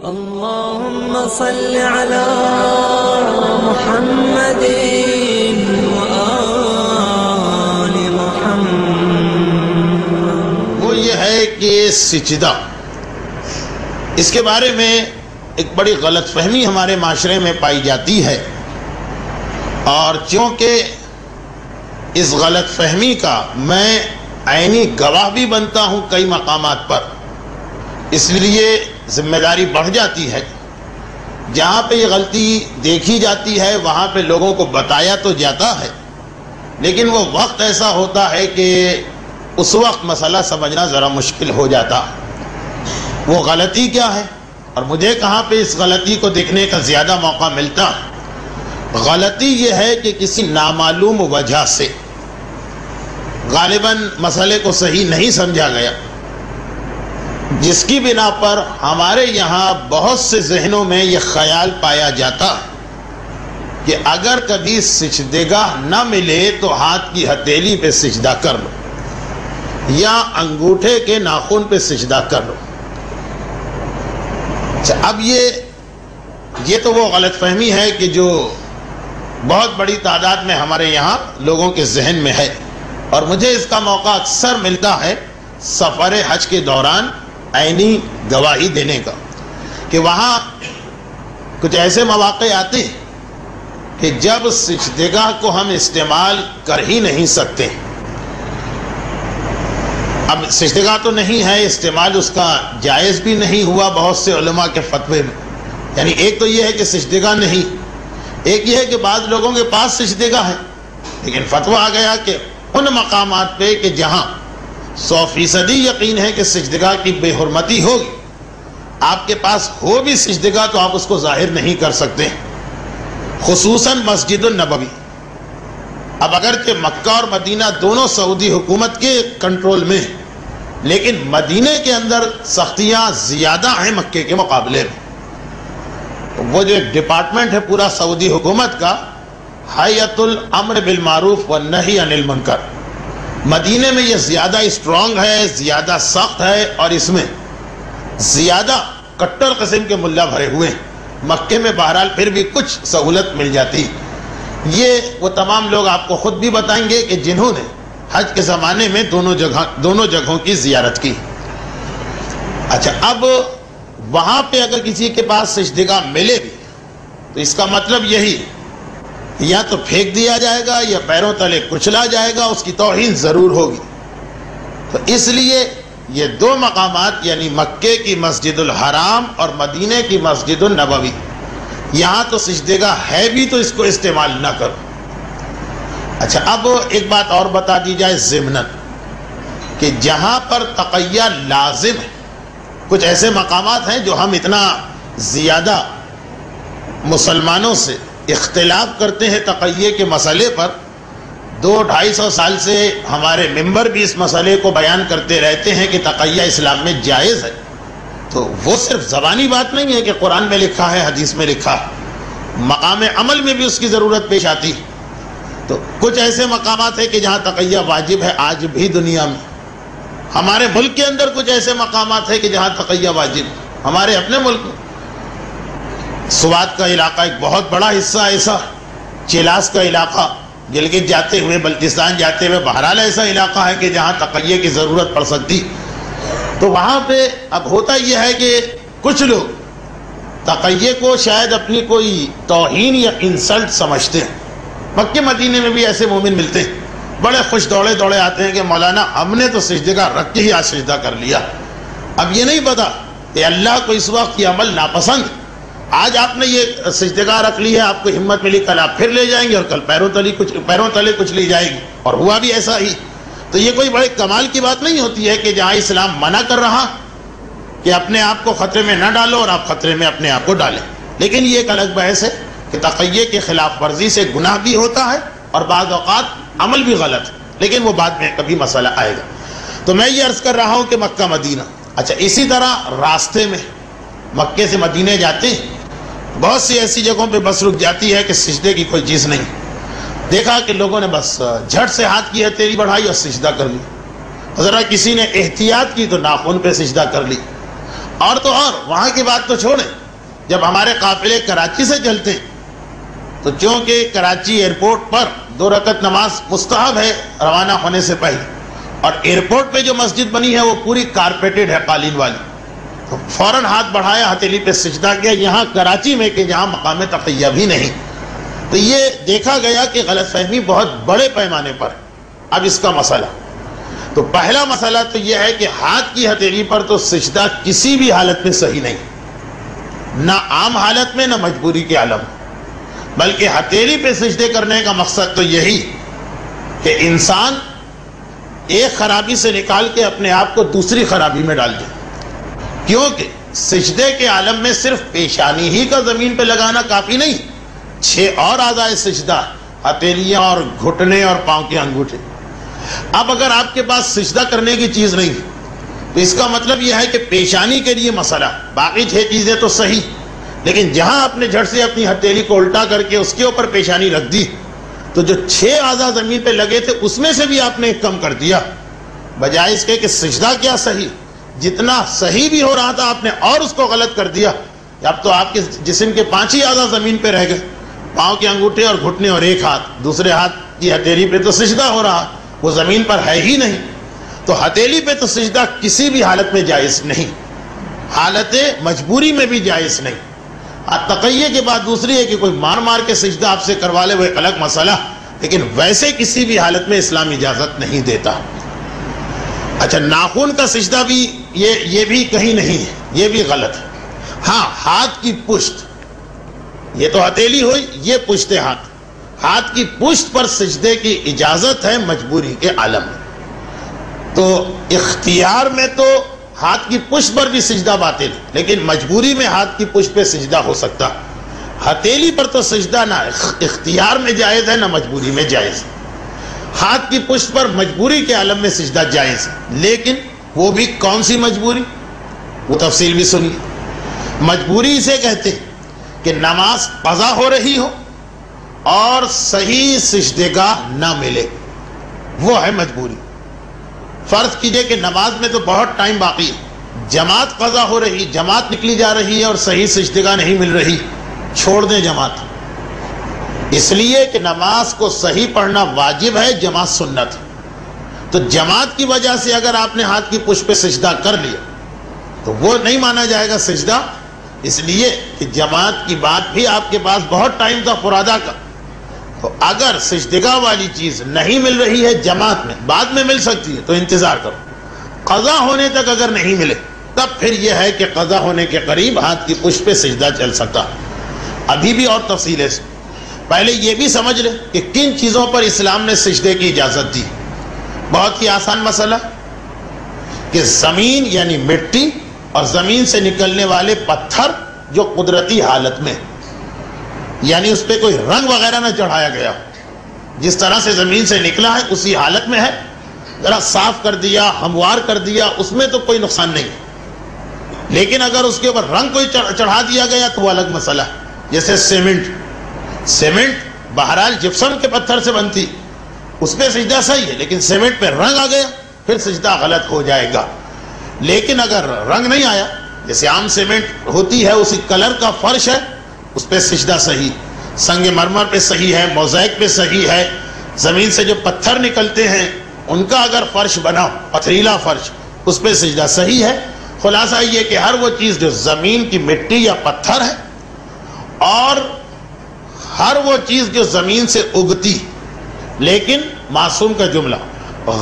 اللهم صل على محمد وآل محمد۔ وہ یہ ہے کہ سجدہ، اس کے بارے میں ایک بڑی غلط فہمی ہمارے معاشرے میں پائی جاتی ہے، اور چونکہ اس غلط فہمی کا میں عینی گواہ بھی بنتا ہوں کئی مقامات پر، اس لیے ذمہ داری بڑھ جاتی ہے۔ جہاں پہ یہ غلطی دیکھی جاتی ہے وہاں پہ لوگوں کو بتایا تو جاتا ہے، لیکن وہ وقت ایسا ہوتا ہے کہ اس وقت مسئلہ سمجھنا ذرا مشکل ہو جاتا۔ وہ غلطی کیا ہے اور مجھے کہاں پہ اس غلطی کو دیکھنے کا زیادہ موقع ملتا؟ غلطی یہ ہے کہ کسی نامعلوم وجہ سے غالباً مسئلے کو صحیح نہیں سمجھا گیا، جس کی بنا پر ہمارے یہاں بہت سے ذہنوں میں یہ خیال پایا جاتا کہ اگر کبھی سجدگاہ نہ ملے تو ہاتھ کی ہتھیلی پہ سجدہ کر لو یا انگوٹھے کے ناخن پہ سجدہ کر لو۔ اب یہ تو وہ غلط فہمی ہے کہ جو بہت بڑی تعداد میں ہمارے یہاں لوگوں کے ذہن میں ہے، اور مجھے اس کا موقع اکثر ملتا ہے سفر حج کے دوران عینی گواہی دینے کا، کہ وہاں کچھ ایسے مواقع آتے ہیں کہ جب سجدگاہ کو ہم استعمال کر ہی نہیں سکتے۔ اب سجدگاہ تو نہیں ہے، استعمال اس کا جائز بھی نہیں ہوا بہت سے علماء کے فتوے میں، یعنی ایک تو یہ ہے کہ سجدگاہ نہیں، ایک یہ ہے کہ بعض لوگوں کے پاس سجدگاہ ہے، لیکن فتویٰ آ گیا کہ ان مقامات پہ کہ جہاں 100% یقین ہے کہ سجدگاہ کی بے حرمتی ہوگی، آپ کے پاس ہو بھی سجدگاہ تو آپ اس کو ظاہر نہیں کر سکتے، خصوصاً مسجد النبوی۔ اب اگرچہ مکہ اور مدینہ دونوں سعودی حکومت کے کنٹرول میں ہیں، لیکن مدینہ کے اندر سختیاں زیادہ ہیں مکے کے مقابلے میں۔ وہ جو ایک ڈپارٹمنٹ ہے پورا سعودی حکومت کا، ہیئت الامر بالمعروف والنہی عن المنکر، مدینہ میں یہ زیادہ اسٹرانگ ہے، زیادہ سخت ہے، اور اس میں زیادہ کٹر قسم کے ملا بھرے ہوئے ہیں۔ مکے میں بہرحال پھر بھی کچھ سہولت مل جاتی۔ یہ وہ تمام لوگ آپ کو خود بھی بتائیں گے کہ جنہوں نے حج کے زمانے میں دونوں جگہوں کی زیارت کی۔ اچھا، اب وہاں پہ اگر کسی کے پاس سجدگاہ ملے بھی تو اس کا مطلب یہی یا تو پھینک دیا جائے گا یا پیروں تلے کچلا جائے گا، اس کی توہین ضرور ہوگی۔ تو اس لیے یہ دو مقامات یعنی مکے کی مسجد الحرام اور مدینہ کی مسجد النبوی، یہاں تو سجدگاہ ہے بھی تو اس کو استعمال نہ کرو۔ اچھا، اب ایک بات اور بتا دی جائے ضمناً کہ جہاں پر تقیہ لازم ہے، کچھ ایسے مقامات ہیں جو ہم اتنا زیادہ مسلمانوں سے اختلاف کرتے ہیں تقیہ کے مسئلے پر، 200-250 سال سے ہمارے ممبر بھی اس مسئلے کو بیان کرتے رہتے ہیں کہ تقیہ اسلام میں جائز ہے۔ تو وہ صرف زبانی بات نہیں ہے کہ قرآن میں لکھا ہے، حدیث میں لکھا ہے، مقام عمل میں بھی اس کی ضرورت پیش آتی ہے۔ تو کچھ ایسے مقامات ہیں کہ جہاں تقیہ واجب ہے آج بھی دنیا میں، ہمارے ملک کے اندر کچھ ایسے مقامات ہیں کہ جہاں تقیہ واجب ہے۔ ہمارے اپنے ملک میں سوات کا علاقہ ایک بہت بڑا حصہ ایسا، چیلاس کا علاقہ گلگت جاتے ہوئے بلتستان جاتے ہوئے بہرحال ایسا علاقہ ہے کہ جہاں تقیہ کی ضرورت پڑ سکتی۔ تو وہاں پہ اب ہوتا یہ ہے کہ کچھ لوگ تقیہ کو شاید اپنی کوئی توہین یا انسلٹ سمجھتے ہیں۔ مکہ مدینے میں بھی ایسے مومن ملتے ہیں، بڑے خوش دوڑے دوڑے آتے ہیں کہ مولانا ہم نے تو سجدگاہ رکھ کے ہی آج سجدہ کر لیا۔ اب یہ نہیں پتا کہ اللہ کو اس وقت یہ عمل ناپسند، آج آپ نے یہ سجدگاہ رکھ لی ہے، آپ کو ہمت ملی، کل آپ پھر لے جائیں گے اور کل پیروں تلے کچھ لی جائے گی، اور ہوا بھی ایسا ہی۔ تو یہ کوئی بڑے کمال کی بات نہیں ہوتی ہے کہ جہاں اسلام منع کر رہا کہ اپنے آپ کو خطرے میں نہ ڈالو اور آپ خطرے میں اپنے آپ کو ڈالیں، لیکن یہ ایک الگ بحث ہے کہ تقیہ کی خلاف ورزی سے گناہ بھی ہوتا ہے اور بعض اوقات عمل بھی غلط ہے، لیکن وہ بعد میں کبھی مسئلہ آئے گا۔ تو میں یہ عرض کر رہا ہوں کہ مکہ مدینہ، اچھا اسی طرح راستے میں مکے سے مدینے جاتے ہیں، بہت سی ایسی جگہوں پہ بس رک جاتی ہے کہ سجدے کی کوئی چیز نہیں، دیکھا کہ لوگوں نے بس جھٹ سے ہاتھ کی ہتھیلی بڑھائی اور سجدہ کر لی، ذرا کسی نے احتیاط کی تو ناخن پہ سجدہ کر لی، اور تو اور وہاں کی بات تو چھوڑیں، جب ہمارے قافلے کراچی سے چلتے ہیں تو چونکہ کراچی ایئرپورٹ پر 2 رکعت نماز مستحب ہے روانہ ہونے سے پہلے، اور ایئرپورٹ پہ جو مسجد بنی ہے وہ پوری کارپیٹڈ ہے قالین والی، تو فوراً ہاتھ بڑھایا، ہتھیلی پہ سجدہ کیا، یہاں کراچی میں کہ جہاں مقام تقیہ بھی نہیں۔ تو یہ دیکھا گیا کہ غلط فہمی بہت بڑے پیمانے پر۔ اب اس کا مسئلہ، تو پہلا مسئلہ تو یہ ہے کہ ہاتھ کی ہتھیلی پر تو سجدہ کسی بھی حالت میں صحیح نہیں، نہ عام حالت میں نہ مجبوری کے عالم، بلکہ ہتھیلی پہ سجدے کرنے کا مقصد تو یہی کہ انسان ایک خرابی سے نکال کے اپنے آپ کو دوسری خرابی میں ڈال دے، کیونکہ سجدے کے عالم میں صرف پیشانی ہی کا زمین پہ لگانا کافی نہیں، 6 اور اعضاء سجدہ، ہتھیلیاں اور گھٹنے اور پاؤں کے انگوٹھے۔ اب اگر آپ کے پاس سجدہ کرنے کی چیز نہیں تو اس کا مطلب یہ ہے کہ پیشانی کے لیے مسئلہ، باقی 6 چیزیں تو صحیح، لیکن جہاں آپ نے جھٹ سے اپنی ہتھیلی کو الٹا کر کے اس کے اوپر پیشانی رکھ دی تو جو 6 اعضاء زمین پہ لگے تھے اس میں سے بھی آپ نے ایک کم کر دیا، بجائے اس کے کہ سجدہ کیا صحیح، جتنا صحیح بھی ہو رہا تھا آپ نے اور اس کو غلط کر دیا۔ اب تو آپ کے جسم کے 5 ہی اعضاء زمین پہ رہ گئے، پاؤں کے انگوٹھے اور گھٹنے اور ایک ہاتھ، دوسرے ہاتھ کی ہتھیلی پہ تو سجدہ ہو رہا، وہ زمین پر ہے ہی نہیں۔ تو ہتھیلی پہ تو سجدہ کسی بھی حالت میں جائز نہیں، حالت مجبوری میں بھی جائز نہیں۔ تقیہ کے بعد دوسری ہے کہ کوئی مار مار کے سجدہ آپ سے کروا لے، وہ ایک الگ مسئلہ، لیکن ویسے کسی بھی حالت میں اسلام اجازت نہیں دیتا۔ اچھا، ناخن کا سجدہ بھی یہ بھی کہیں نہیں ہے، یہ بھی غلط ہے۔ ہاں، ہاتھ کی پشت، یہ تو ہتھیلی ہوئی، یہ پشت ہاتھ، ہاتھ کی پشت پر سجدے کی اجازت ہے مجبوری کے عالم میں۔ تو اختیار میں تو ہاتھ کی پشت پر بھی سجدہ باطل، لیکن مجبوری میں ہاتھ کی پشت پہ سجدہ ہو سکتا۔ ہتھیلی پر تو سجدہ نہ اختیار میں جائز ہے نہ مجبوری میں جائز۔ ہاتھ کی پشت پر مجبوری کے عالم میں سجدہ جائز ہے، لیکن وہ بھی کون سی مجبوری، وہ تفصیل بھی سنیے۔ مجبوری اسے کہتے ہیں کہ نماز قضا ہو رہی ہو اور صحیح سجدگاہ نہ ملے، وہ ہے مجبوری۔ فرض کیجئے کہ نماز میں تو بہت ٹائم باقی ہے، جماعت قضا ہو رہی، جماعت نکلی جا رہی ہے اور صحیح سجدگاہ نہیں مل رہی، چھوڑ دیں جماعت، اس لیے کہ نماز کو صحیح پڑھنا واجب ہے، جماعت سنت ہے۔ تو جماعت کی وجہ سے اگر آپ نے ہاتھ کی پشت پہ سجدہ کر لیا تو وہ نہیں مانا جائے گا سجدہ، اس لیے کہ جماعت کی بات بھی آپ کے پاس بہت ٹائم تھا فرادہ کا۔ تو اگر سجدگاہ والی چیز نہیں مل رہی ہے جماعت میں، بعد میں مل سکتی ہے تو انتظار کرو، قضا ہونے تک اگر نہیں ملے تب پھر یہ ہے کہ قضا ہونے کے قریب ہاتھ کی پشت پہ سجدہ چل سکتا۔ ابھی بھی اور تفصیل ہے، پہلے یہ بھی سمجھ لیں کہ کن چیزوں پر اسلام نے سجدے کی اجازت دی۔ بہت ہی آسان مسئلہ کہ زمین یعنی مٹی اور زمین سے نکلنے والے پتھر جو قدرتی حالت میں، یعنی اس پہ کوئی رنگ وغیرہ نہ چڑھایا گیا، جس طرح سے زمین سے نکلا ہے اسی حالت میں ہے، ذرا صاف کر دیا، ہموار کر دیا، اس میں تو کوئی نقصان نہیں، لیکن اگر اس کے اوپر رنگ کوئی چڑھا دیا گیا تو وہ الگ مسئلہ ہے۔ جیسے سیمنٹ بہرحال جپسم کے پتھر سے بنتی، اس پہ سجدہ صحیح ہے، لیکن سیمنٹ پہ رنگ آ گیا پھر سجدہ غلط ہو جائے گا۔ لیکن اگر رنگ نہیں آیا، جیسے عام سیمنٹ ہوتی ہے اسی کلر کا فرش ہے، اس پہ سجدہ صحیح، سنگ مرمر پہ صحیح ہے، موزائک پہ صحیح ہے، زمین سے جو پتھر نکلتے ہیں ان کا اگر فرش بنا، پتھریلا فرش، اس پہ سجدہ صحیح ہے۔ خلاصہ یہ کہ ہر وہ چیز جو زمین کی مٹی یا پتھر ہے اور ہر وہ چیز جو زمین سے اگتی، لیکن معصوم کا جملہ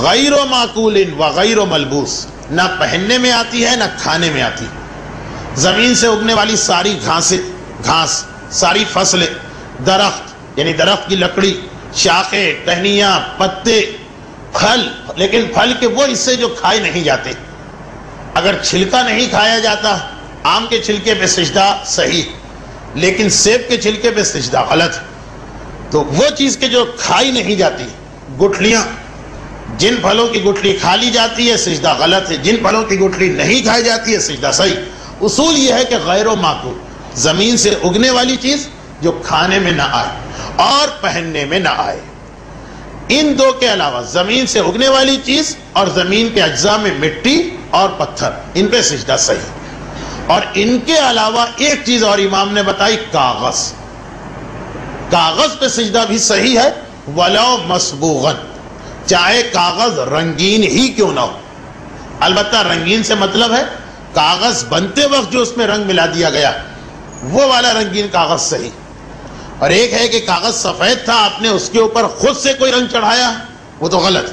غیر معقول و غیر ملبوس، نہ پہننے میں آتی ہے نہ کھانے میں آتی، زمین سے اگنے والی ساری گھاس، ساری فصلیں، درخت یعنی درخت کی لکڑی، شاخیں، ٹہنیاں، پتے، پھل، لیکن پھل کے وہ حصے جو کھائے نہیں جاتے، اگر چھلکا نہیں کھایا جاتا، آم کے چھلکے پہ سجدہ صحیح، لیکن سیب کے چھلکے پہ سجدہ غلط، تو وہ چیز کے جو کھائی نہیں جاتی، گٹھلیاں، جن پھلوں کی گٹھلی کھا لی جاتی ہے سجدہ غلط ہے، جن پھلوں کی گٹھلی نہیں کھائی جاتی ہے سجدہ صحیح۔ اصول یہ ہے کہ غیر و معقول، زمین سے اگنے والی چیز جو کھانے میں نہ آئے اور پہننے میں نہ آئے، ان دو کے علاوہ زمین سے اگنے والی چیز اور زمین کے اجزاء میں مٹی اور پتھر، ان پہ سجدہ صحیح۔ اور ان کے علاوہ ایک چیز اور امام نے بتائی، کاغذ. کاغذ پہ سجدہ بھی صحیح ہے، ولو مصبوغاً، چاہے کاغذ رنگین ہی کیوں نہ ہو. البتہ رنگین سے مطلب ہے کاغذ بنتے وقت جو اس میں رنگ ملا دیا گیا وہ والا رنگین کاغذ صحیح. اور ایک ہے کہ کاغذ سفید تھا، آپ نے اس کے اوپر خود سے کوئی رنگ چڑھایا، وہ تو غلط.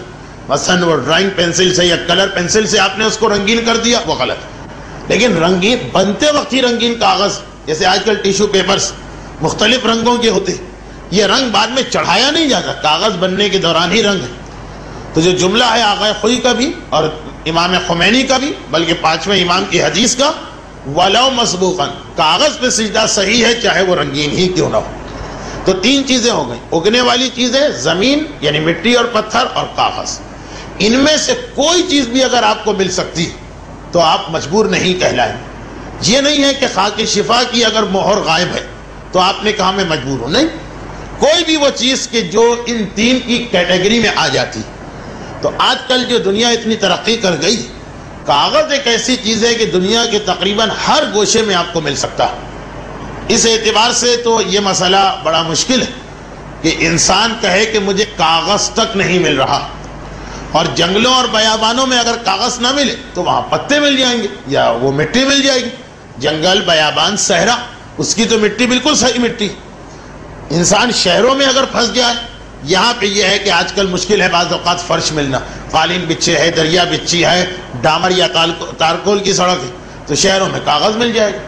مثلا وہ ڈرائنگ پینسل سے یا کلر پینسل سے آپ نے اس کو رنگین کر دیا، وہ غلط. لیکن رنگین بنتے وقت ہی رنگین کاغذ، جیسے آج کل ٹیشو پیپرز مختلف رنگوں کے ہوتے، یہ رنگ بعد میں چڑھایا نہیں جاتا، کاغذ بننے کے دوران ہی رنگ ہے. تو جو جملہ ہے آغا خوئی کا بھی اور امام خمینی کا بھی، بلکہ پانچویں امام کی حدیث کا، وَلَوْ مَصْبُوغًا، کاغذ پہ سجدہ صحیح ہے چاہے وہ رنگین ہی کیوں نہ ہو. تو تین چیزیں ہو گئیں، اگنے والی چیزیں زمین یعنی مٹی اور پتھر اور کاغذ. ان میں سے کوئی چیز بھی اگر آپ کو مل سکتی تو آپ مجبور نہیں کہلائیں. یہ نہیں ہے کہ خاک شفا کی اگر مہر غائب ہے تو آپ نے کہا میں مجبور ہوں، نہیں. کوئی بھی وہ چیز کہ جو ان تین کی کیٹیگری میں آ جاتی. تو آج کل جو دنیا اتنی ترقی کر گئی، کاغذ ایک ایسی چیز ہے کہ دنیا کے تقریباً ہر گوشے میں آپ کو مل سکتا ہے. اس اعتبار سے تو یہ مسئلہ بڑا مشکل ہے کہ انسان کہے کہ مجھے کاغذ تک نہیں مل رہا. اور جنگلوں اور بیابانوں میں اگر کاغذ نہ ملے تو وہاں پتے مل جائیں گے یا وہ مٹی مل جائے گی. جنگل، بیابان، صحرا، اس کی تو مٹی بالکل صحیح مٹی. انسان شہروں میں اگر پھنس جائے، یہاں پہ یہ ہے کہ آج کل مشکل ہے بعض اوقات فرش ملنا، قالین بچھے ہے، دریا بچھی ہے، ڈامر یا تارکول کی سڑک ہے، تو شہروں میں کاغذ مل جائے گا.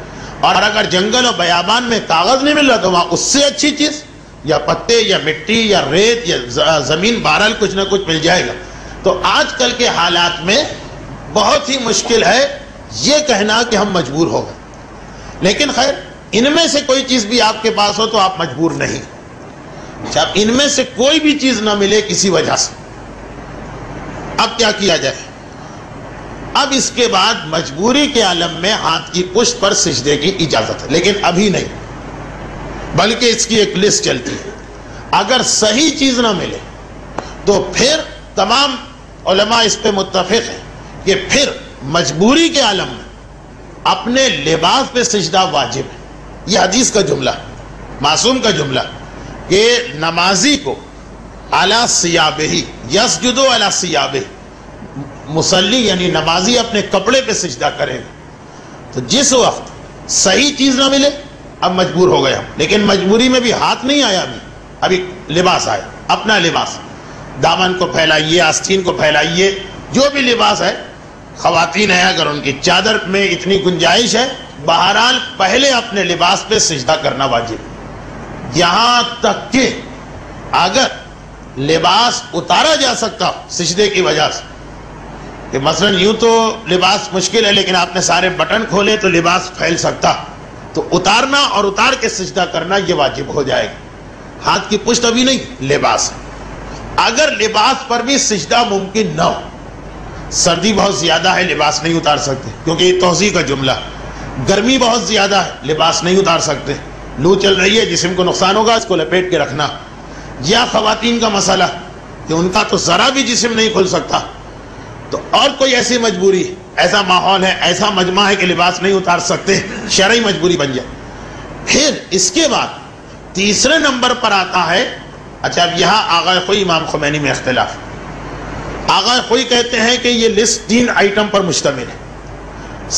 اور اگر جنگل اور بیابان میں کاغذ نہیں مل رہا تو وہاں اس سے اچھی چیز یا پتے یا مٹی یا ریت یا زمین، بہرحال کچھ نہ کچھ مل جائے گا. تو آج کل کے حالات میں بہت ہی مشکل ہے یہ کہنا کہ ہم مجبور ہو گئے. لیکن خیر، ان میں سے کوئی چیز بھی آپ کے پاس ہو تو آپ مجبور نہیں. جب ان میں سے کوئی بھی چیز نہ ملے کسی وجہ سے، اب کیا کیا جائے؟ اب اس کے بعد مجبوری کے عالم میں ہاتھ کی پشت پر سجدے کی اجازت ہے، لیکن ابھی نہیں، بلکہ اس کی ایک لسٹ چلتی ہے. اگر صحیح چیز نہ ملے تو پھر تمام علماء اس پہ متفق ہیں کہ پھر مجبوری کے عالم میں اپنے لباس پہ سجدہ واجب ہے. یہ حدیث کا جملہ، معصوم کا جملہ، کہ نمازی کو علی ثیابہ یسجد علی ثیابہ، مصلی یعنی نمازی اپنے کپڑے پہ سجدہ کرے گا. تو جس وقت صحیح چیز نہ ملے، اب مجبور ہو گیا، لیکن مجبوری میں بھی ہاتھ نہیں آیا، ابھی لباس آیا، اپنا لباس، دامن کو پھیلائیے، آستین کو پھیلائیے، جو بھی لباس ہے. خواتین ہیں اگر ان کی چادر میں اتنی گنجائش ہے، بہرحال پہلے اپنے لباس پہ سجدہ کرنا واجب. یہاں تک کہ اگر لباس اتارا جا سکتا سجدے کی وجہ سے، کہ مثلا یوں تو لباس مشکل ہے لیکن آپ نے سارے بٹن کھولے تو لباس پھیل سکتا، تو اتارنا اور اتار کے سجدہ کرنا یہ واجب ہو جائے گا. ہاتھ کی پشت ابھی نہیں، لباس. اگر لباس پر بھی سجدہ ممکن نہ ہو، سردی بہت زیادہ ہے، لباس نہیں اتار سکتے کیونکہ یہ توضیح کا جملہ، گرمی بہت زیادہ ہے، لباس نہیں اتار سکتے، لو چل رہی ہے، جسم کو نقصان ہوگا، اس کو لپیٹ کے رکھنا. یا خواتین کا مسئلہ کہ ان کا تو ذرا بھی جسم نہیں کھل سکتا، تو اور کوئی ایسی مجبوری، ایسا ماحول ہے، ایسا مجمع ہے کہ لباس نہیں اتار سکتے، شرعی مجبوری بن جائے. پھر اس کے بعد تیسرے نمبر پر آتا ہے، اچھا اب یہاں آغا خوئی امام خمینی میں اختلاف. آغا خوئی کہتے ہیں کہ یہ لسٹ 3 آئٹم پر مشتمل ہے.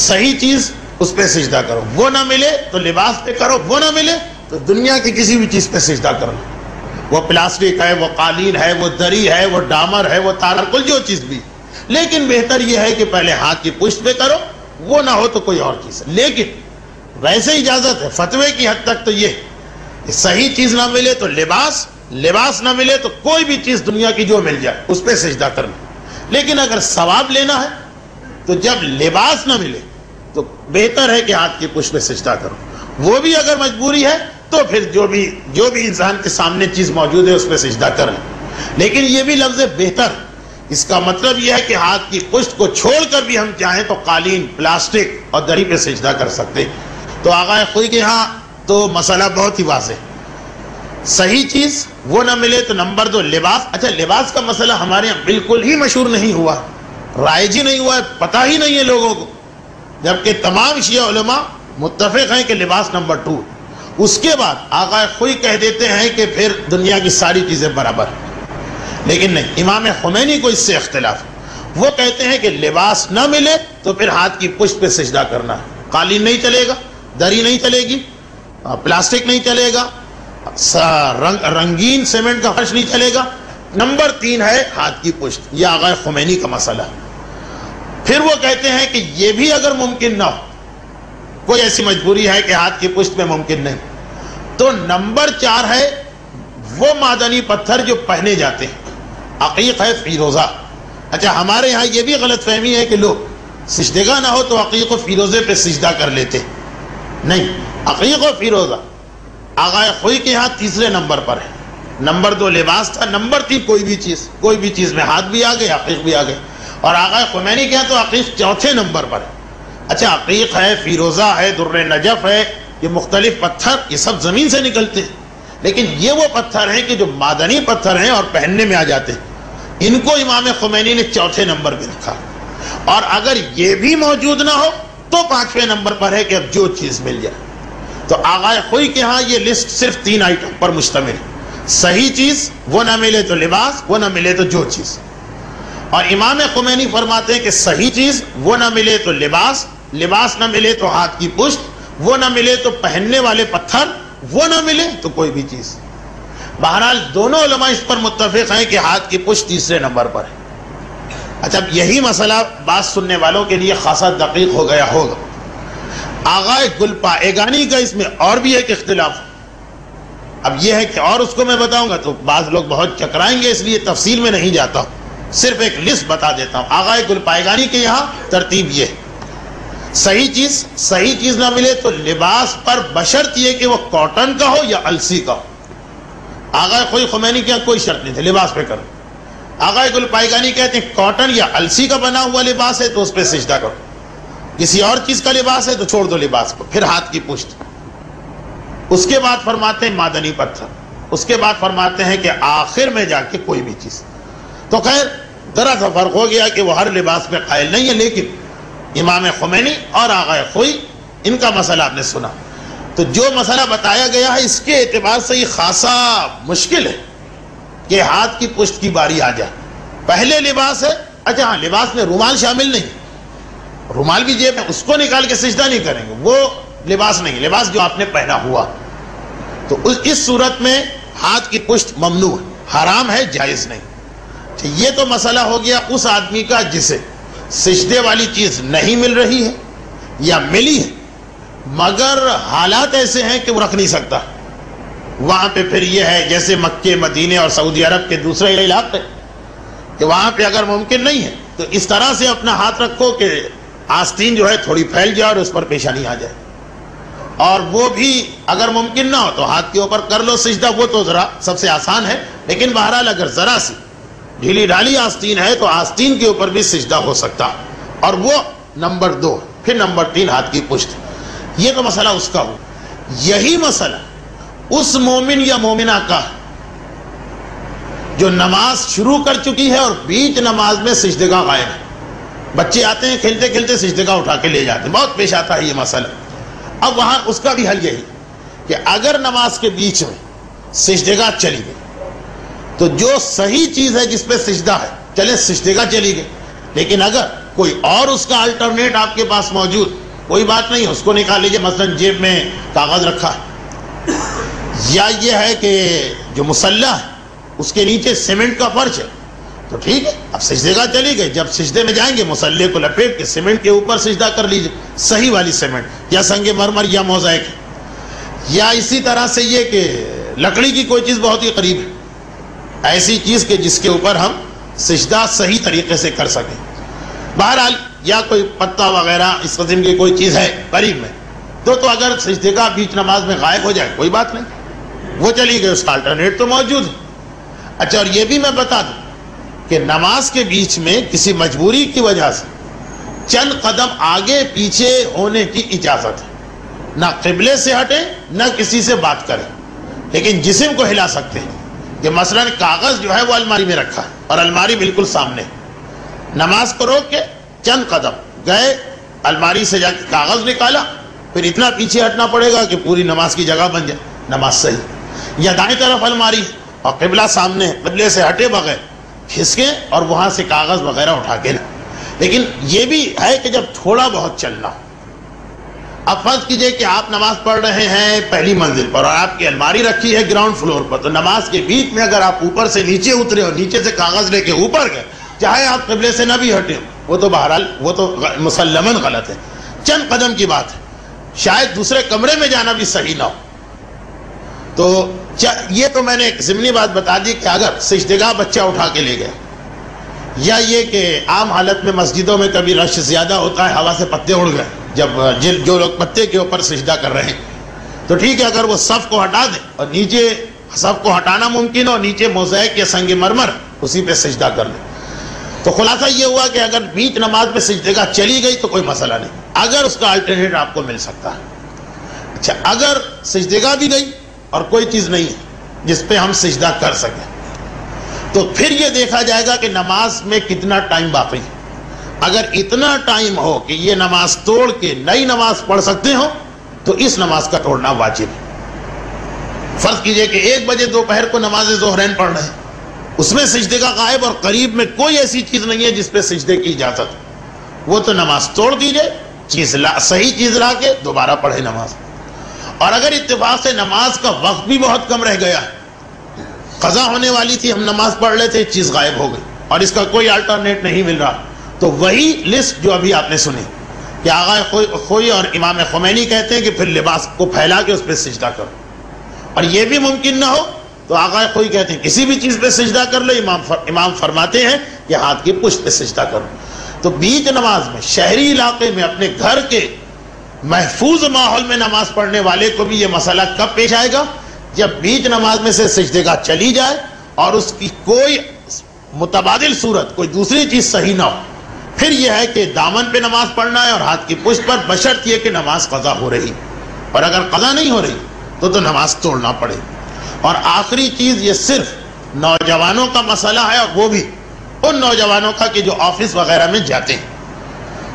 صحیح چیز اس پہ سجدہ کرو، وہ نہ ملے تو لباس پہ کرو، وہ نہ ملے تو دنیا کی کسی بھی چیز پہ سجدہ کرو. وہ پلاسٹک ہے، وہ قالین ہے، وہ دری ہے، وہ ڈامر ہے، وہ تارکل، جو چیز بھی. لیکن بہتر یہ ہے کہ پہلے ہاتھ کی پشت پہ کرو، وہ نہ ہو تو کوئی اور چیز. لیکن ویسے اجازت ہے، فتوے کی حد تک تو یہ کہ صحیح چیز نہ ملے تو لباس، لباس نہ ملے تو کوئی بھی چیز دنیا کی جو مل جائے اس پہ سجدہ کرنا. لیکن اگر ثواب لینا ہے تو جب لباس نہ ملے تو بہتر ہے کہ ہاتھ کی پشت پہ سجدہ کرو. وہ بھی اگر مجبوری ہے تو پھر جو بھی انسان کے سامنے چیز موجود ہے اس پہ سجدہ کریں. لیکن یہ بھی لفظ بہتر، اس کا مطلب یہ ہے کہ ہاتھ کی پشت کو چھوڑ کر بھی ہم چاہیں تو قالین، پلاسٹک اور دری پہ سجدہ کر سکتے. تو آغا خوئی کے ہاں تو مسئلہ بہت ہی واضح. صحیح چیز وہ نہ ملے تو نمبر 2 لباس. اچھا لباس کا مسئلہ ہمارے یہاں بالکل ہی مشہور نہیں ہوا، رائج ہی نہیں ہوا ہے، پتہ ہی نہیں ہے لوگوں کو. جبکہ تمام شیعہ علماء متفق ہیں کہ لباس نمبر 2. اس کے بعد آقا خوئی کہہ دیتے ہیں کہ پھر دنیا کی ساری چیزیں برابر ہیں. لیکن نہیں، امام خمینی کو اس سے اختلاف ہے. وہ کہتے ہیں کہ لباس نہ ملے تو پھر ہاتھ کی پشت پہ سجدہ کرنا ہے. قالین نہیں چلے گا، دری نہیں چلے گی، پلاسٹک نہیں چلے گا، رنگین سیمنٹ کا فرش نہیں چلے گا. نمبر 3 ہے ہاتھ کی پشت. یہ آقا خمینی کا مسئلہ ہے. پھر وہ کہتے ہیں کہ یہ بھی اگر ممکن نہ ہو، کوئی ایسی مجبوری ہے کہ ہاتھ کی پشت میں ممکن نہیں، تو نمبر 4 ہے وہ معدنی پتھر جو پہنے جاتے ہیں. عقیق ہے، فیروزہ. اچھا، ہمارے یہاں یہ بھی غلط فہمی ہے کہ لوگ سجدگاہ نہ ہو تو عقیق و فیروزے پہ سجدہ کر لیتے. نہیں، عقیق و فیروزہ آقا خوئی کے یہاں تیسرے نمبر پر ہے. نمبر 2 لباس تھا، نمبر 3 کوئی بھی چیز میں ہاتھ بھی آ گئے، عقیق بھی آ گئے. اور آقا خمینی کے یہاں تو عقیق چوتھے نمبر پر ہے. اچھا، عقیق ہے، فیروزہ ہے، در نجف ہے، یہ مختلف پتھر، یہ سب زمین سے نکلتے ہیں. لیکن یہ وہ پتھر ہیں کہ جو معدنی پتھر ہیں اور پہننے میں آ جاتے ہیں. ان کو امام خمینی نے چوتھے نمبر پہ رکھا. اور اگر یہ بھی موجود نہ ہو تو 5ویں نمبر پر ہے کہ اب جو چیز مل جائے. تو آقا خوئی کے ہاں یہ لسٹ صرف 3 آئٹم پر مشتمل ہے. صحیح چیز وہ نہ ملے تو لباس، وہ نہ ملے تو جو چیز. اور امام خمینی فرماتے ہیں کہ صحیح چیز وہ نہ ملے تو لباس، لباس نہ ملے تو ہاتھ کی پشت، وہ نہ ملے تو پہننے والے پتھر، وہ نہ ملے تو کوئی بھی چیز. بہرحال دونوں علماء اس پر متفق ہیں کہ ہاتھ کی پشت تیسرے نمبر پر ہے. اچھا، اب یہی مسئلہ بات سننے والوں کے لیے خاصا دقیق ہو گیا ہوگا. آغا گلپائگانی کا اس میں اور بھی ایک اختلاف. اب یہ ہے کہ اور اس کو میں بتاؤں گا تو بعض لوگ بہت چکرائیں گے، اس لیے تفصیل میں نہیں جاتا ہوں، صرف ایک لسٹ بتا دیتا ہوں. آغا گلپائگانی کے یہاں ترتیب یہ ہے: صحیح چیز نہ ملے تو لباس پر بشرط یہ کہ وہ کاٹن کا ہو یا السی کا ہو. آقا خوئی خمینی کے کوئی شرط نہیں تھے، لباس پہ کرو. آقا گلپائگانی کہتے ہیں کاٹن یا السی کا بنا ہوا لباس ہے تو اس پہ سجدہ کرو، کسی اور چیز کا لباس ہے تو چھوڑ دو لباس کو. پھر ہاتھ کی پشت. اس کے بعد فرماتے ہیں معدنی پتھر. اس کے بعد فرماتے ہیں کہ آخر میں جا کے کوئی بھی چیز. تو خیر ذرا سا فرق ہو گیا کہ وہ ہر لباس پہ قائل نہیں ہے، لیکن امام خمینی اور آقا خوئی ان کا مسئلہ آپ نے سنا. تو جو مسئلہ بتایا گیا ہے اس کے اعتبار سے یہ خاصا مشکل ہے کہ ہاتھ کی پشت کی باری آ جائے. پہلے لباس ہے. اچھا ہاں، لباس میں رومال شامل نہیں، رومال بھی جیب میں، اس کو نکال کے سجدہ نہیں کریں گے، وہ لباس نہیں، لباس جو آپ نے پہنا ہوا. تو اس صورت میں ہاتھ کی پشت ممنوع ہے، حرام ہے، جائز نہیں. یہ تو مسئلہ ہو گیا اس آدمی کا جسے سجدے والی چیز نہیں مل رہی ہے یا ملی ہے مگر حالات ایسے ہیں کہ وہ رکھ نہیں سکتا. وہاں پہ پھر یہ ہے جیسے مکے، مدینے اور سعودی عرب کے دوسرے علاقے کہ وہاں پہ اگر ممکن نہیں ہے تو اس طرح سے اپنا ہاتھ رکھو کہ آستین جو ہے تھوڑی پھیل جائے اور اس پر پیشانی آ جائے. اور وہ بھی اگر ممکن نہ ہو تو ہاتھ کے اوپر کر لو سجدہ، وہ تو ذرا سب سے آسان ہے. لیکن بہرحال اگر ذرا سی ڈھیلی ڈھالی آستین ہے تو آستین کے اوپر بھی سجدہ ہو سکتا، اور وہ نمبر 2. پھر نمبر 3 ہاتھ کی پشت. یہ تو مسئلہ اس کا ہو. یہی مسئلہ اس مومن یا مومنہ کا جو نماز شروع کر چکی ہے اور بیچ نماز میں سجدگاہ غائب ہے. بچے آتے ہیں کھیلتے کھیلتے سجدگاہ اٹھا کے لے جاتے ہیں، بہت پیش آتا ہے یہ مسئلہ. اب وہاں اس کا بھی حل یہی کہ اگر نماز کے بیچ میں سجدگاہ چلی گئی تو جو صحیح چیز ہے جس پہ سجدہ ہے چلے سجدگاہ چلی گئی. لیکن اگر کوئی اور اس کا الٹرنیٹ آپ کے پاس موجود، کوئی بات نہیں، اس کو نکال لیجئے. مثلا جیب میں کاغذ رکھا ہے، یا یہ ہے کہ جو مصلی ہے اس کے نیچے سیمنٹ کا فرش ہے تو ٹھیک ہے، اب سجدگاہ چلی گئی. جب سجدے میں جائیں گے مصلی کو لپیٹ کے سیمنٹ کے اوپر سجدہ کر لیجئے، صحیح والی سیمنٹ یا سنگ مرمر یا موزائک. یا اسی طرح سے یہ کہ لکڑی کی کوئی چیز بہت ہی قریب ہے، ایسی چیز کہ جس کے اوپر ہم سجدہ صحیح طریقے سے کر سکیں. بہرحال یا کوئی پتا وغیرہ اس قسم کی کوئی چیز ہے قریب میں تو اگر سجدگاہ بیچ نماز میں غائب ہو جائے کوئی بات نہیں، وہ چلی گئی، اس کا الٹرنیٹ تو موجود ہے. اچھا، اور یہ بھی میں بتا دوں کہ نماز کے بیچ میں کسی مجبوری کی وجہ سے چند قدم آگے پیچھے ہونے کی اجازت ہے. نہ قبلے سے ہٹیں نہ کسی سے بات کریں، لیکن جسم کو ہلا سکتے ہیں. کہ مثلا کاغذ جو ہے وہ الماری میں رکھا ہے اور الماری بالکل سامنے ہے، نماز کو روک کے چند قدم گئے الماری سے جا کے کاغذ نکالا، پھر اتنا پیچھے ہٹنا پڑے گا کہ پوری نماز کی جگہ بن جائے، نماز صحیح۔ یا دائیں طرف الماری اور قبلہ سامنے، قبلے سے ہٹے بغیر کھسکے اور وہاں سے کاغذ وغیرہ اٹھا کے نا۔ لیکن یہ بھی ہے کہ جب تھوڑا بہت چلنا ہو، اب فرض کیجئے کہ آپ نماز پڑھ رہے ہیں پہلی منزل پر اور آپ کی الماری رکھی ہے گراؤنڈ فلور پر، تو نماز کے بیچ میں اگر آپ اوپر سے نیچے اترے اور نیچے سے کاغذ لے کے اوپر گئے، چاہے آپ قبلے سے نہ بھی ہٹے، وہ تو بہرحال وہ تو مسلماً غلط ہے، چند قدم کی بات ہے، شاید دوسرے کمرے میں جانا بھی صحیح نہ ہو۔ تو یہ تو میں نے ایک ضمنی بات بتا دی کہ اگر سجدگاہ بچہ اٹھا کے لے گئے، یا یہ کہ عام حالت میں مسجدوں میں کبھی رش زیادہ ہوتا ہے، ہوا سے پتے اڑ گئے، جب جو لوگ پتے کے اوپر سجدہ کر رہے ہیں تو ٹھیک ہے، اگر وہ صف کو ہٹا دیں اور نیچے صف کو ہٹانا ممکن ہو، نیچے موزیک یا سنگ مرمر اسی پہ سجدہ کر لیں۔ تو خلاصہ یہ ہوا کہ اگر بیچ نماز میں سجدگاہ چلی گئی تو کوئی مسئلہ نہیں، اگر اس کا الٹرنیٹ آپ کو مل سکتا ہے۔ اچھا، اگر سجدگاہ بھی گئی اور کوئی چیز نہیں ہے جس پہ ہم سجدہ کر سکیں، تو پھر یہ دیکھا جائے گا کہ نماز میں کتنا ٹائم باقی ہے۔ اگر اتنا ٹائم ہو کہ یہ نماز توڑ کے نئی نماز پڑھ سکتے ہو تو اس نماز کا توڑنا واجب ہے۔ فرض کیجئے کہ 1 بجے دوپہر کو نماز ظہرین پڑھ رہے ہیں، اس میں سجدے کا غائب اور قریب میں کوئی ایسی چیز نہیں ہے جس پہ سجدے کی اجازت، وہ تو نماز توڑ دیجئے، صحیح چیز لا کے دوبارہ پڑھے نماز۔ اور اگر اتفاق سے نماز کا وقت بھی بہت کم رہ گیا، قضا ہونے والی تھی، ہم نماز پڑھ رہے تھے، چیز غائب ہو گئی اور اس کا کوئی الٹرنیٹ نہیں مل رہا، تو وہی لسٹ جو ابھی آپ نے سنی کہ آغا خوئی اور امام خمینی کہتے ہیں کہ پھر لباس کو پھیلا کے اس پہ سجدہ کرو، اور یہ بھی ممکن نہ ہو تو آغا خوئی کہتے ہیں کسی بھی چیز پہ سجدہ کر لو، امام فرماتے ہیں کہ ہاتھ کی پشت پہ سجدہ کرو۔ تو بیچ نماز میں شہری علاقے میں اپنے گھر کے محفوظ ماحول میں نماز پڑھنے والے کو بھی یہ مسئلہ کب پیش آئے گا؟ جب بیچ نماز میں سے سجدگاہ چلی جائے اور اس کی کوئی متبادل صورت، کوئی دوسری چیز صحیح نہ ہو، پھر یہ ہے کہ دامن پہ نماز پڑھنا ہے اور ہاتھ کی پشت پر، بشرط یہ کہ نماز قضا ہو رہی، اور اگر قضا نہیں ہو رہی تو نماز توڑنا پڑے۔ اور آخری چیز، یہ صرف نوجوانوں کا مسئلہ ہے، اور وہ بھی ان نوجوانوں کا کہ جو آفس وغیرہ میں جاتے ہیں،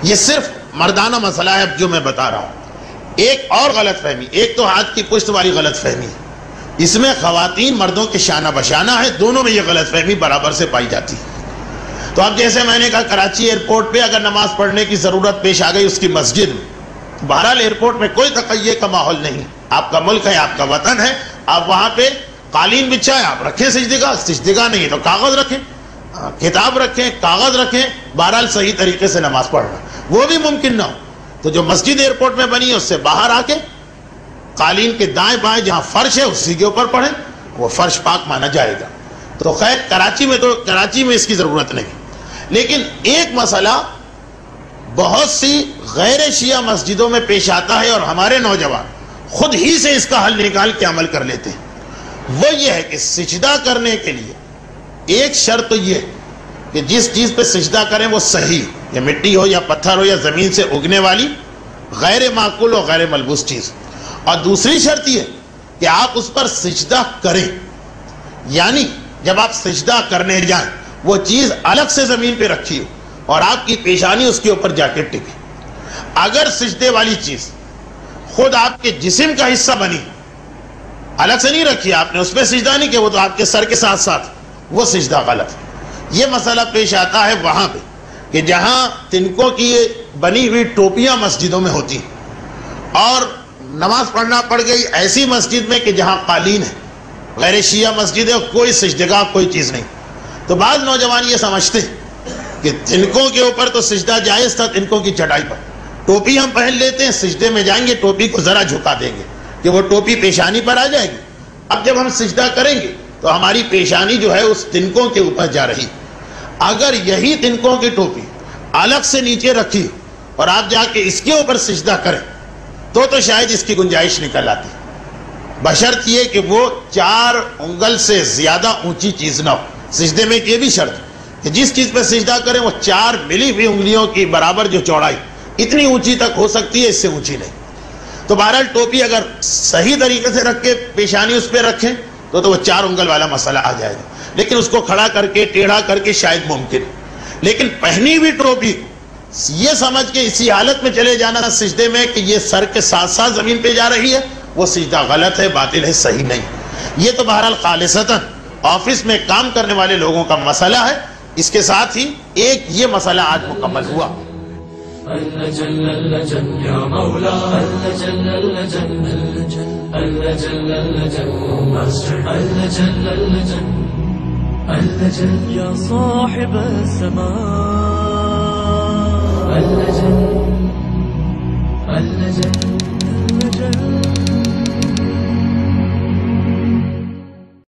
یہ صرف مردانہ مسئلہ ہے جو میں بتا رہا ہوں۔ ایک اور غلط فہمی، ایک تو ہاتھ کی پشت والی غلط فہمی ہے، اس میں خواتین مردوں کے شانہ بشانہ ہے، دونوں میں یہ غلط فہمی برابر سے پائی جاتی ہے۔ تو اب جیسے میں نے کہا کراچی ایئرپورٹ پہ اگر نماز پڑھنے کی ضرورت پیش آ گئی اس کی مسجد میں، بہرحال ایئرپورٹ میں کوئی تقیہ کا ماحول نہیں، آپ کا ملک ہے، آپ کا وطن ہے، آپ وہاں پہ قالین بچھائیں، آپ رکھیں سجدگاہ نہیں تو کاغذ رکھیں، کتاب رکھیں، کاغذ رکھیں، بہرحال صحیح طریقے سے نماز پڑھنا، وہ بھی ممکن نہ ہو تو جو مسجد ایئرپورٹ میں بنی ہے اس سے باہر آ کے قالین کے دائیں بائیں جہاں فرش ہے اسی کے اوپر پڑھیں، وہ فرش پاک مانا جائے گا۔ تو خیر کراچی میں اس کی ضرورت نہیں۔ لیکن ایک مسئلہ بہت سی غیر شیعہ مسجدوں میں پیش آتا ہے اور ہمارے نوجوان خود ہی سے اس کا حل نکال کے عمل کر لیتے ہیں، وہ یہ ہے کہ سجدہ کرنے کے لیے ایک شرط تو یہ کہ جس چیز پہ سجدہ کریں وہ صحیح، یا مٹی ہو یا پتھر ہو یا زمین سے اگنے والی غیر معقول و غیر ملبوس چیز، اور دوسری شرط یہ کہ آپ اس پر سجدہ کریں، یعنی جب آپ سجدہ کرنے جائیں وہ چیز الگ سے زمین پہ رکھی ہو اور آپ کی پیشانی اس کے اوپر جا کے ٹکے۔ اگر سجدے والی چیز خود آپ کے جسم کا حصہ بنی، الگ سے نہیں رکھی آپ نے، اس پہ سجدہ نہیں کیا، وہ تو آپ کے سر کے ساتھ ساتھ، وہ سجدہ غلط ہے۔ یہ مسئلہ پیش آتا ہے وہاں پہ کہ جہاں تنکوں کی بنی ہوئی ٹوپیاں مسجدوں میں ہوتی ہیں اور نماز پڑھنا پڑ گئی ایسی مسجد میں کہ جہاں قالین ہے، غیر شیعہ مسجد ہے، کوئی سجدگاہ کوئی چیز نہیں، تو بعض نوجوان یہ سمجھتے ہیں کہ تنکوں کے اوپر تو سجدہ جائز تھا، تنکوں کی چٹائی پر ٹوپی ہم پہن لیتے ہیں، سجدے میں جائیں گے ٹوپی کو ذرا جھکا دیں گے کہ وہ ٹوپی پیشانی پر آ جائے گی، اب جب ہم سجدہ کریں گے تو ہماری پیشانی جو ہے اس تنکوں کے اوپر جا رہی۔ اگر یہی تنکوں کی ٹوپی الگ سے نیچے رکھی اور آپ جا کے اس کے اوپر سجدہ کریں تو شاید اس کی گنجائش نکل آتی، بشرط یہ کہ وہ 4 انگل سے زیادہ اونچی چیز نہ ہو۔ سجدے میں یہ بھی شرط کہ جس چیز پہ سجدہ کریں وہ 4 ملی ہوئی انگلیوں کی برابر جو چوڑائی اتنی اونچی تک ہو سکتی ہے، اس سے اونچی نہیں۔ تو بہرحال ٹوپی اگر صحیح طریقے سے رکھ کے پیشانی اس پہ رکھیں تو وہ 4 انگل والا مسئلہ آ جائے گا، لیکن اس کو کھڑا کر کے ٹیڑھا کر کے شاید ممکن، لیکن پہنی ہوئی ٹوپی یہ سمجھ کے اسی حالت میں چلے جانا سجدے میں کہ یہ سر کے ساتھ ساتھ زمین پہ جا رہی ہے، وہ سجدہ غلط ہے، باطل ہے، صحیح نہیں. یہ تو بہرحال خالصتاً آفس میں کام کرنے والے لوگوں کا مسئلہ ہے. اس کے ساتھ ہی ایک یہ مسئلہ آج مکمل ہوا. يا صاحب السماء